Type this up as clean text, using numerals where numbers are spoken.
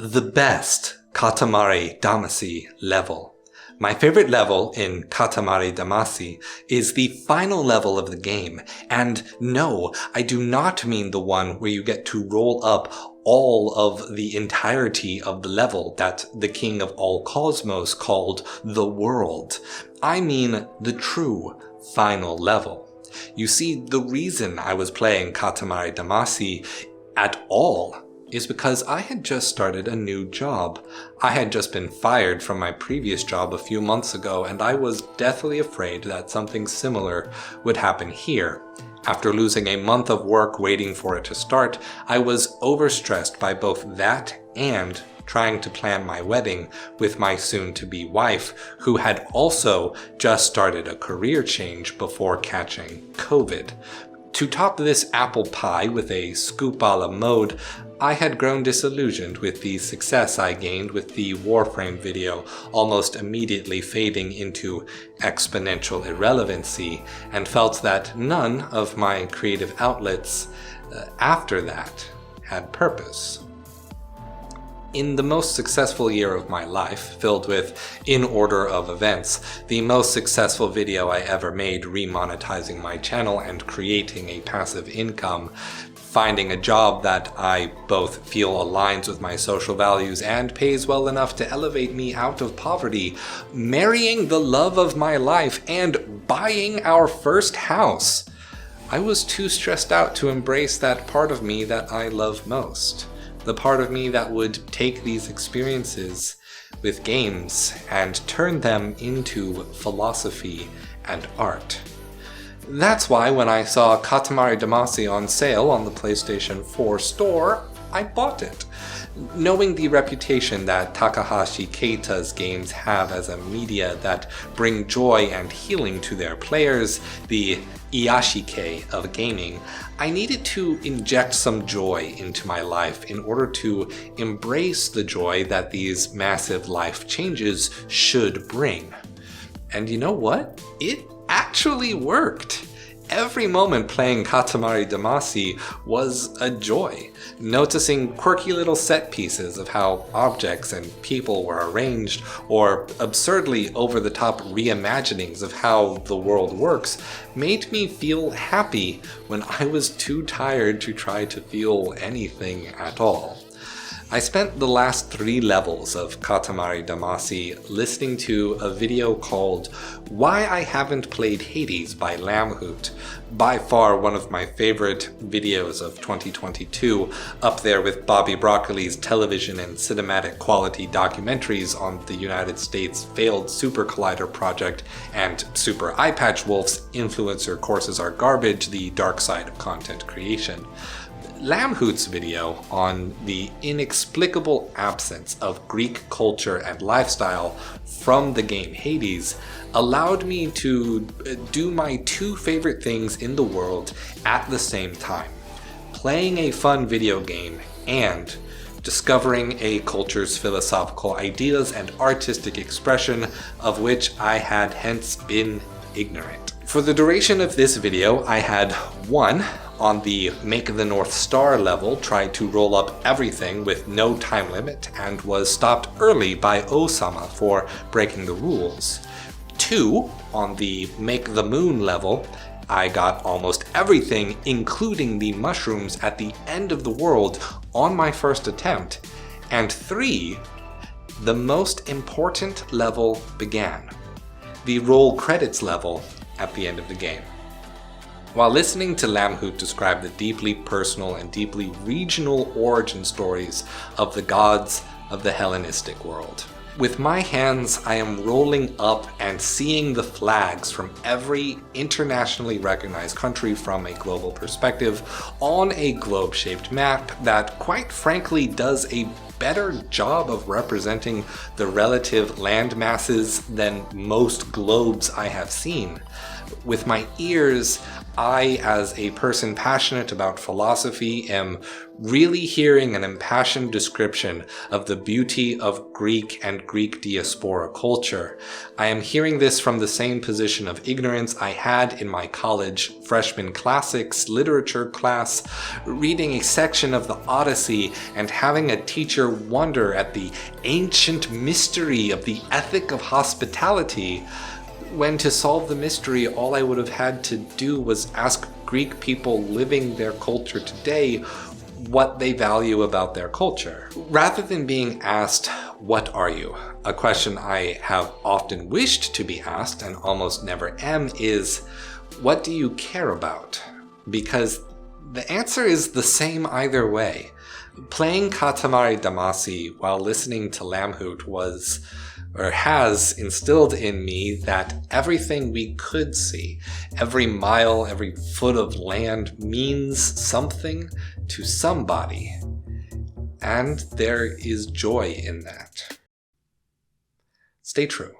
The best Katamari Damacy level. My favorite level in Katamari Damacy is the final level of the game, and no, I do not mean the one where you get to roll up all of the entirety of the level that the king of all cosmos called the world. I mean the true final level. You see, the reason I was playing Katamari Damacy at all is because I had just started a new job. I had just been fired from my previous job a few months ago, and I was deathly afraid that something similar would happen here. After losing a month of work waiting for it to start, I was overstressed by both that and trying to plan my wedding with my soon-to-be wife, who had also just started a career change before catching COVID. To top this apple pie with a scoop a la mode, I had grown disillusioned with the success I gained with the Warframe video almost immediately fading into exponential irrelevancy, and felt that none of my creative outlets after that had purpose. In the most successful year of my life, filled with in order of events, the most successful video I ever made remonetizing my channel and creating a passive income, finding a job that I both feel aligns with my social values and pays well enough to elevate me out of poverty, marrying the love of my life, and buying our first house, I was too stressed out to embrace that part of me that I love most. The part of me that would take these experiences with games and turn them into philosophy and art. That's why when I saw Katamari Damacy on sale on the PlayStation 4 store, I bought it. Knowing the reputation that Takahashi Keita's games have as a media that bring joy and healing to their players, the Iyashike of gaming, I needed to inject some joy into my life in order to embrace the joy that these massive life changes should bring. And you know what? It actually worked. Every moment playing Katamari Damacy was a joy. Noticing quirky little set pieces of how objects and people were arranged, or absurdly over-the-top reimaginings of how the world works, made me feel happy when I was too tired to try to feel anything at all. I spent the last 3 levels of Katamari Damacy listening to a video called Why I Haven't Played Hades by Lamhoot, by far one of my favorite videos of 2022, up there with Bobby Broccoli's television and cinematic quality documentaries on the United States' failed Super Collider project and Super Eyepatch Wolf's Influencer Courses Are Garbage, the dark side of content creation. Lamhoot's video on the inexplicable absence of Greek culture and lifestyle from the game Hades allowed me to do my 2 favorite things in the world at the same time: playing a fun video game and discovering a culture's philosophical ideas and artistic expression of which I had hence been ignorant. For the duration of this video, I had 1. On the Make the North Star level, tried to roll up everything with no time limit and was stopped early by Osama for breaking the rules. 2. On the Make the Moon level, I got almost everything, including the mushrooms at the end of the world, on my first attempt. And 3. The most important level began. The roll credits level at the end of the game. While listening to Lamhoot describe the deeply personal and deeply regional origin stories of the gods of the Hellenistic world, with my hands I am rolling up and seeing the flags from every internationally recognized country from a global perspective on a globe-shaped map that quite frankly does a better job of representing the relative land masses than most globes I have seen. With my ears, I, as a person passionate about philosophy, am really hearing an impassioned description of the beauty of Greek and Greek diaspora culture. I am hearing this from the same position of ignorance I had in my college freshman classics literature class, reading a section of the Odyssey and having a teacher wonder at the ancient mystery of the ethic of hospitality, when to solve the mystery, all I would have had to do was ask Greek people living their culture today what they value about their culture. Rather than being asked, "What are you?" a question I have often wished to be asked and almost never am is, "What do you care about?" Because the answer is the same either way. Playing Katamari Damacy while listening to Lamhoot has instilled in me that everything we could see, every mile, every foot of land means something to somebody. And there is joy in that. Stay true.